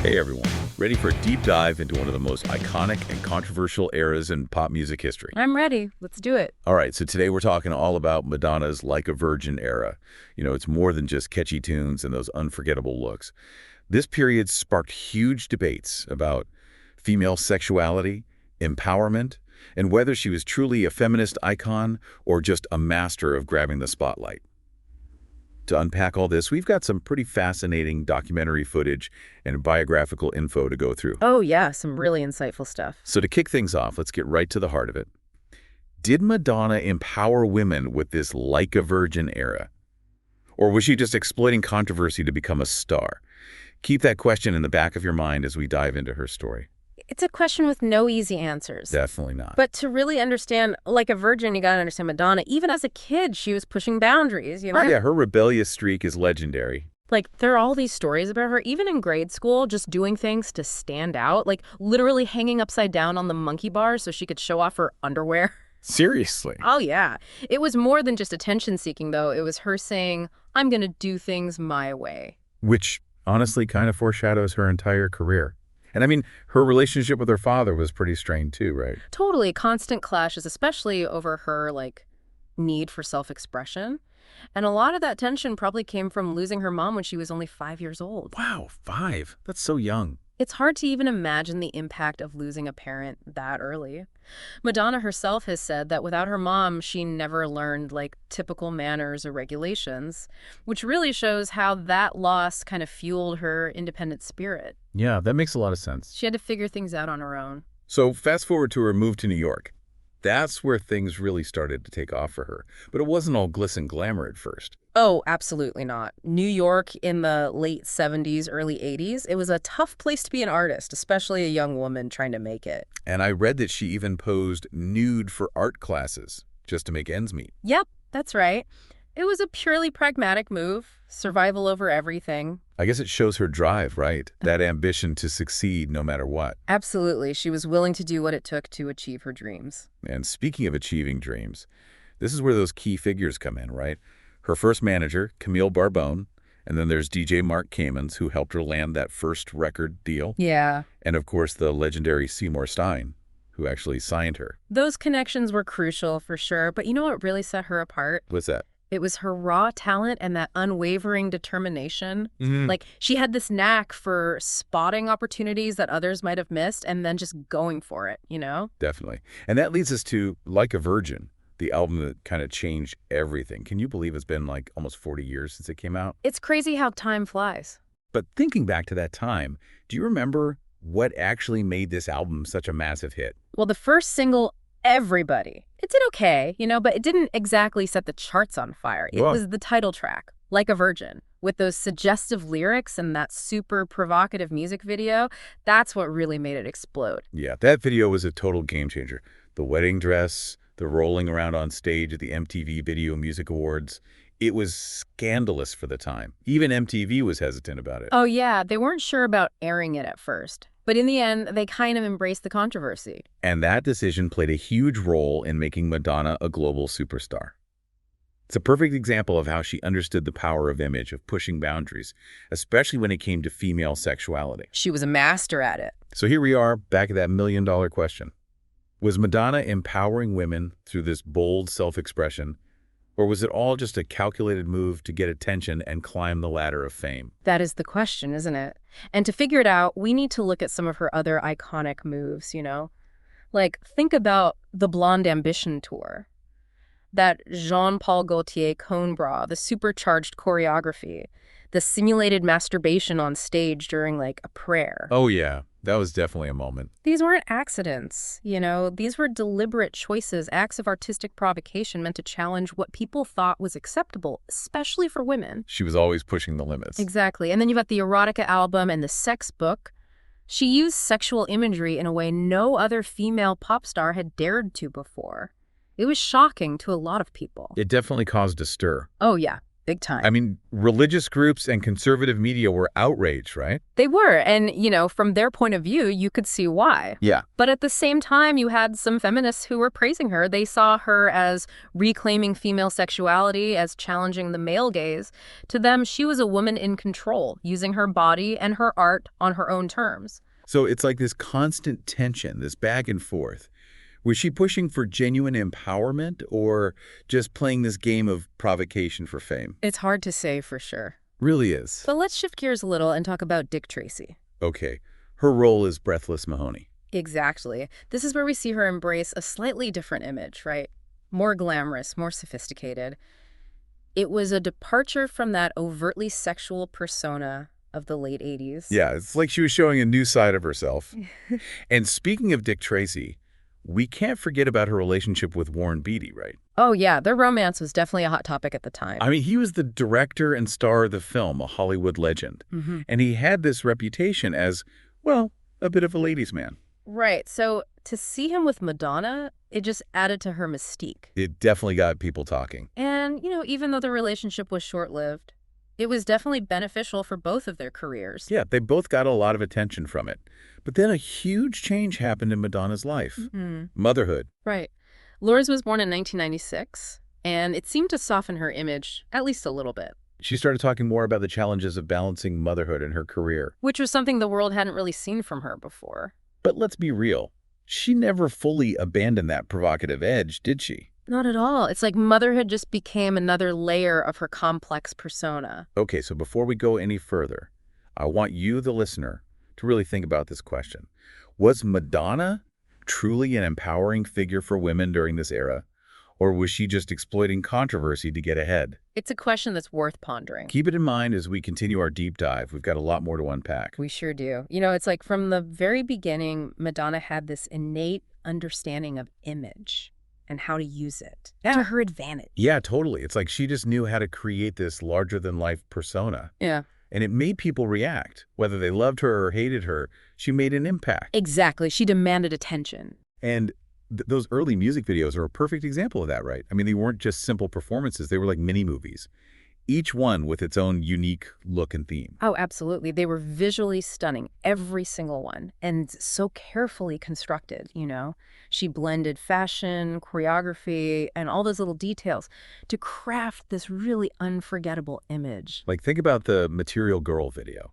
Hey everyone, ready for a deep dive into one of the most iconic and controversial eras in pop music history? I'm ready. Let's do it. All right, so today we're talking all about Madonna's Like a Virgin era. It's more than just catchy tunes and those unforgettable looks. This period sparked huge debates about female sexuality, empowerment, and whether she was truly a feminist icon or just a master of grabbing the spotlight. To unpack all this, we've got some pretty fascinating documentary footage and biographical info to go through. Oh, yeah, some really insightful stuff. So to kick things off, let's get right to the heart of it. Did Madonna empower women with this Like a Virgin era? Or was she just exploiting controversy to become a star? Keep that question in the back of your mind as we dive into her story. It's a question with no easy answers. Definitely not. But to really understand Like a Virgin, you gotta understand Madonna. Even as a kid, she was pushing boundaries, Oh, yeah, her rebellious streak is legendary. Like, there are all these stories about her, even in grade school, just doing things to stand out. Like, literally hanging upside down on the monkey bars so she could show off her underwear. Seriously? Oh, yeah. It was more than just attention-seeking, though. It was her saying, I'm gonna do things my way. Which honestly kind of foreshadows her entire career. And I mean, her relationship with her father was pretty strained too, right? Totally. Constant clashes, especially over her, need for self-expression. And a lot of that tension probably came from losing her mom when she was only 5 years old. Wow, 5. That's so young. It's hard to even imagine the impact of losing a parent that early. Madonna herself has said that without her mom, she never learned, typical manners or regulations, which really shows how that loss kind of fueled her independent spirit. Yeah, that makes a lot of sense. She had to figure things out on her own. So fast forward to her move to New York. That's where things really started to take off for her. But it wasn't all glitz and glamour at first. Oh, absolutely not. New York in the late 70s, early 80s, it was a tough place to be an artist, especially a young woman trying to make it. And I read that she even posed nude for art classes just to make ends meet. Yep, that's right. It was a purely pragmatic move, survival over everything. I guess it shows her drive, right? That ambition to succeed no matter what. Absolutely. She was willing to do what it took to achieve her dreams. And speaking of achieving dreams, this is where those key figures come in, right? Her first manager, Camille Barbone, and then there's DJ Mark Kamens, who helped her land that first record deal. Yeah. And of course, the legendary Seymour Stein, who actually signed her. Those connections were crucial for sure, but you know what really set her apart? What's that? It was her raw talent and that unwavering determination. She had this knack for spotting opportunities that others might have missed and then just going for it, you know? Definitely. And that leads us to Like a Virgin, the album that kind of changed everything. Can you believe it's been almost 40 years since it came out? It's crazy how time flies. But thinking back to that time, do you remember what actually made this album such a massive hit? Well, the first single, Everybody. It did okay, but it didn't exactly set the charts on fire. It was the title track, Like a Virgin, with those suggestive lyrics and that super provocative music video. That's what really made it explode. Yeah, that video was a total game changer. The wedding dress, the rolling around on stage at the MTV Video Music Awards. It was scandalous for the time. Even MTV was hesitant about it. Oh, yeah, they weren't sure about airing it at first. But in the end, they kind of embraced the controversy. And that decision played a huge role in making Madonna a global superstar. It's a perfect example of how she understood the power of image, of pushing boundaries, especially when it came to female sexuality. She was a master at it. So here we are, back at that million-dollar question. Was Madonna empowering women through this bold self-expression, or was it all just a calculated move to get attention and climb the ladder of fame? That is the question, isn't it? And to figure it out, we need to look at some of her other iconic moves, think about the Blonde Ambition tour. That Jean-Paul Gaultier cone bra, the supercharged choreography, the simulated masturbation on stage during, a prayer. Oh, yeah. That was definitely a moment. These weren't accidents, These were deliberate choices, acts of artistic provocation meant to challenge what people thought was acceptable, especially for women. She was always pushing the limits. Exactly. And then you've got the erotica album and the sex book. She used sexual imagery in a way no other female pop star had dared to before. It was shocking to a lot of people. It definitely caused a stir. Oh, yeah. big I time. mean, religious groups and conservative media were outraged, right? They were, and, from their point of view, you could see why. Yeah. But at the same time, you had some feminists who were praising her. They saw her as reclaiming female sexuality, as challenging the male gaze. To them, she was a woman in control, using her body and her art on her own terms. So it's like this constant tension, this back and forth. Was she pushing for genuine empowerment or just playing this game of provocation for fame? It's hard to say for sure. Really is. But let's shift gears a little and talk about Dick Tracy. Okay. Her role is Breathless Mahoney. Exactly. This is where we see her embrace a slightly different image, right? More glamorous, more sophisticated. It was a departure from that overtly sexual persona of the late 80s. Yeah, it's like she was showing a new side of herself. And speaking of Dick Tracy, we can't forget about her relationship with Warren Beatty, right? Oh, yeah, their romance was definitely a hot topic at the time. I mean, he was the director and star of the film, a Hollywood legend. And he had this reputation as, well, a bit of a ladies' man. Right, so to see him with Madonna, it just added to her mystique. It definitely got people talking. And, even though the relationship was short-lived, it was definitely beneficial for both of their careers. Yeah, they both got a lot of attention from it. But then a huge change happened in Madonna's life. Motherhood. Right. Lourdes was born in 1996, and it seemed to soften her image, at least a little bit. She started talking more about the challenges of balancing motherhood and her career. Which was something the world hadn't really seen from her before. But let's be real. She never fully abandoned that provocative edge, did she? Not at all. It's like motherhood just became another layer of her complex persona. Okay, so before we go any further, I want you, the listener, to really think about this question. Was Madonna truly an empowering figure for women during this era? Or was she just exploiting controversy to get ahead? It's a question that's worth pondering. Keep it in mind as we continue our deep dive. We've got a lot more to unpack. We sure do. It's like from the very beginning, Madonna had this innate understanding of image and how to use it to her advantage. Yeah, totally. It's like she just knew how to create this larger-than-life persona. Yeah. And it made people react. Whether they loved her or hated her, she made an impact. Exactly. She demanded attention. And those early music videos are a perfect example of that, right? I mean, they weren't just simple performances. They were like mini-movies, each one with its own unique look and theme. Oh, absolutely. They were visually stunning, every single one, and so carefully constructed, She blended fashion, choreography, and all those little details to craft this really unforgettable image. Like, think about the Material Girl video.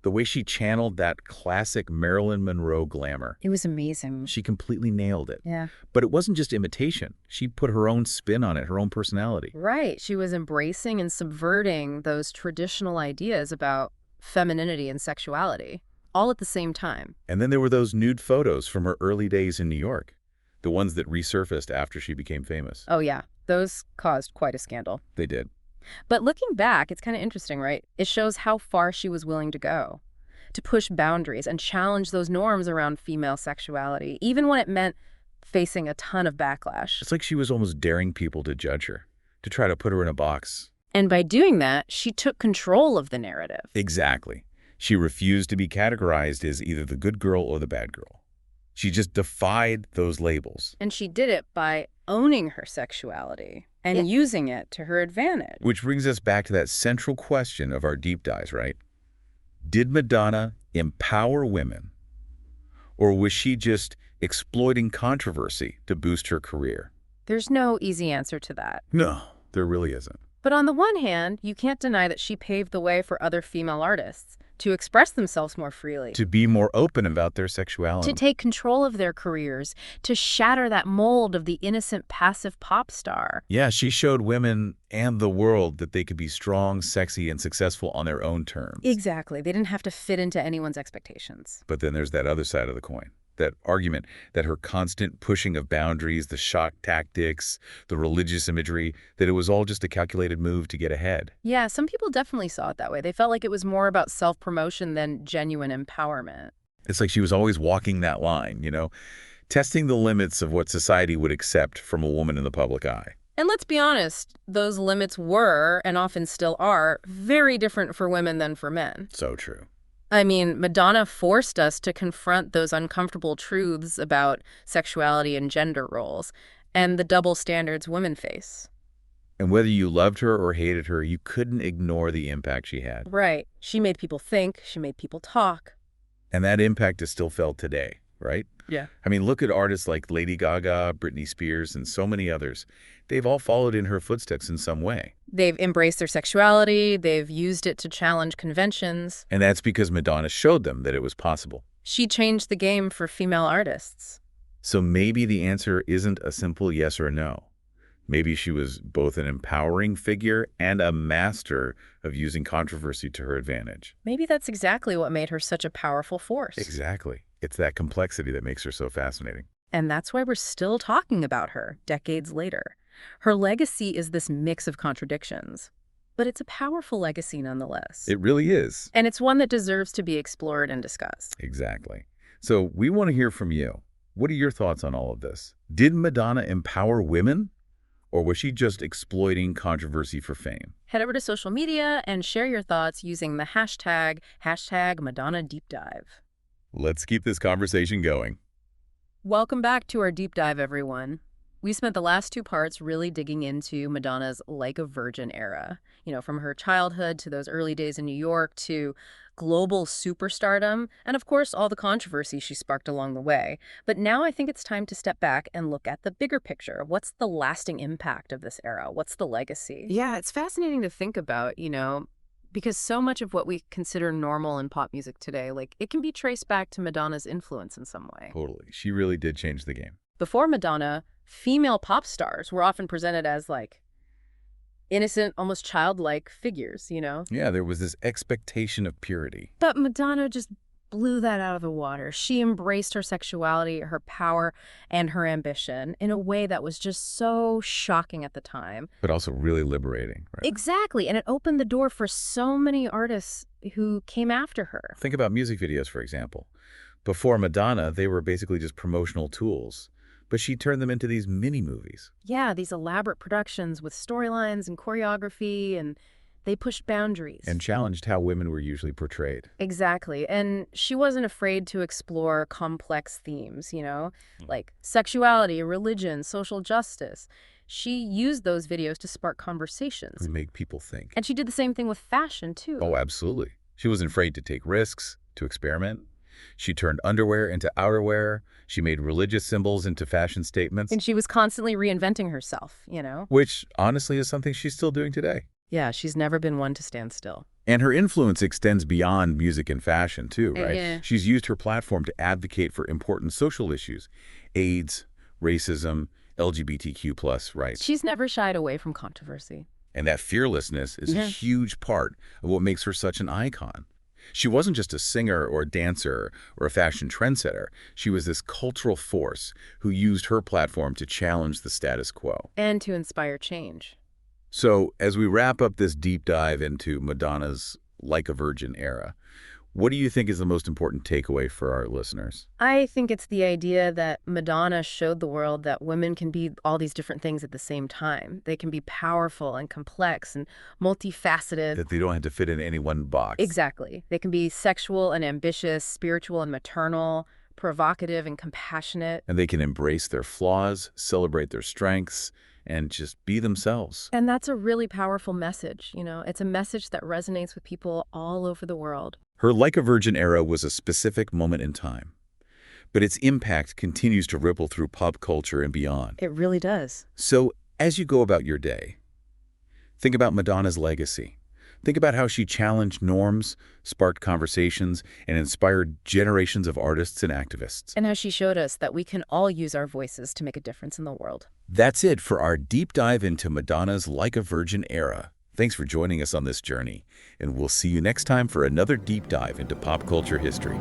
The way she channeled that classic Marilyn Monroe glamour. It was amazing. She completely nailed it. Yeah. But it wasn't just imitation. She put her own spin on it, her own personality. Right. She was embracing and subverting those traditional ideas about femininity and sexuality, all at the same time. And then there were those nude photos from her early days in New York, the ones that resurfaced after she became famous. Oh, yeah. Those caused quite a scandal. They did. But looking back, it's kind of interesting, right? It shows how far she was willing to go, to push boundaries and challenge those norms around female sexuality, even when it meant facing a ton of backlash. It's like she was almost daring people to judge her, to try to put her in a box. And by doing that, she took control of the narrative. Exactly. She refused to be categorized as either the good girl or the bad girl. She just defied those labels. And she did it by owning her sexuality and using it to her advantage. Which brings us back to that central question of our deep dives, right? Did Madonna empower women, or was she just exploiting controversy to boost her career? There's no easy answer to that. No, there really isn't. But on the one hand, you can't deny that she paved the way for other female artists to express themselves more freely, To be more open about their sexuality. to take control of their careers, to shatter that mold of the innocent, passive pop star. Yeah, she showed women and the world that they could be strong, sexy, and successful on their own terms. Exactly. They didn't have to fit into anyone's expectations. But then there's that other side of the coin. That argument that her constant pushing of boundaries, the shock tactics, the religious imagery, that it was all just a calculated move to get ahead. Yeah, some people definitely saw it that way. They felt like it was more about self-promotion than genuine empowerment. It's like she was always walking that line, testing the limits of what society would accept from a woman in the public eye. And let's be honest, those limits were, and often still are, very different for women than for men. So true. I mean, Madonna forced us to confront those uncomfortable truths about sexuality and gender roles and the double standards women face. And whether you loved her or hated her, you couldn't ignore the impact she had. Right. She made people think. She made people talk. And that impact is still felt today, right? Yeah. I mean, look at artists like Lady Gaga, Britney Spears, and so many others. They've all followed in her footsteps in some way. They've embraced their sexuality. They've used it to challenge conventions. And that's because Madonna showed them that it was possible. She changed the game for female artists. So maybe the answer isn't a simple yes or no. Maybe she was both an empowering figure and a master of using controversy to her advantage. Maybe that's exactly what made her such a powerful force. Exactly. It's that complexity that makes her so fascinating. And that's why we're still talking about her decades later. Her legacy is this mix of contradictions. But it's a powerful legacy nonetheless. It really is. And it's one that deserves to be explored and discussed. Exactly. So we want to hear from you. What are your thoughts on all of this? Did Madonna empower women? Or was she just exploiting controversy for fame? Head over to social media and share your thoughts using the hashtag #MadonnaDeepDive. Let's keep this conversation going. Welcome back to our deep dive, everyone. We spent the last two parts really digging into Madonna's Like a Virgin era. From her childhood to those early days in New York to global superstardom, and of course all the controversy she sparked along the way. But now I think it's time to step back and look at the bigger picture. What's the lasting impact of this era? What's the legacy? Yeah, it's fascinating to think about, because so much of what we consider normal in pop music today, it can be traced back to Madonna's influence in some way. Totally. She really did change the game. Before Madonna, female pop stars were often presented as innocent, almost childlike figures, Yeah, there was this expectation of purity. But Madonna just blew that out of the water. She embraced her sexuality, her power, and her ambition in a way that was just so shocking at the time. But also really liberating, right? Exactly, and it opened the door for so many artists who came after her. Think about music videos, for example. Before Madonna, they were basically just promotional tools. But she turned them into these mini-movies. Yeah, these elaborate productions with storylines and choreography, and they pushed boundaries. And challenged how women were usually portrayed. Exactly. And she wasn't afraid to explore complex themes, like sexuality, religion, social justice. She used those videos to spark conversations. To make people think. And she did the same thing with fashion, too. Oh, absolutely. She wasn't afraid to take risks, to experiment. She turned underwear into outerwear. She made religious symbols into fashion statements. And she was constantly reinventing herself, Which, honestly, is something she's still doing today. Yeah, she's never been one to stand still. And her influence extends beyond music and fashion, too, right? Yeah. She's used her platform to advocate for important social issues. AIDS, racism, LGBTQ+ rights. She's never shied away from controversy. And that fearlessness is a huge part of what makes her such an icon. She wasn't just a singer or a dancer or a fashion trendsetter. She was this cultural force who used her platform to challenge the status quo. And to inspire change. So, as we wrap up this deep dive into Madonna's Like a Virgin era, what do you think is the most important takeaway for our listeners? I think it's the idea that Madonna showed the world that women can be all these different things at the same time. They can be powerful and complex and multifaceted. That they don't have to fit in any one box. Exactly. They can be sexual and ambitious, spiritual and maternal, provocative and compassionate. And they can embrace their flaws, celebrate their strengths, and just be themselves. And that's a really powerful message, It's a message that resonates with people all over the world. Her Like a Virgin era was a specific moment in time, but its impact continues to ripple through pop culture and beyond. It really does. So, as you go about your day, think about Madonna's legacy. Think about how she challenged norms, sparked conversations, and inspired generations of artists and activists. And how she showed us that we can all use our voices to make a difference in the world. That's it for our deep dive into Madonna's Like a Virgin era. Thanks for joining us on this journey, and we'll see you next time for another deep dive into pop culture history.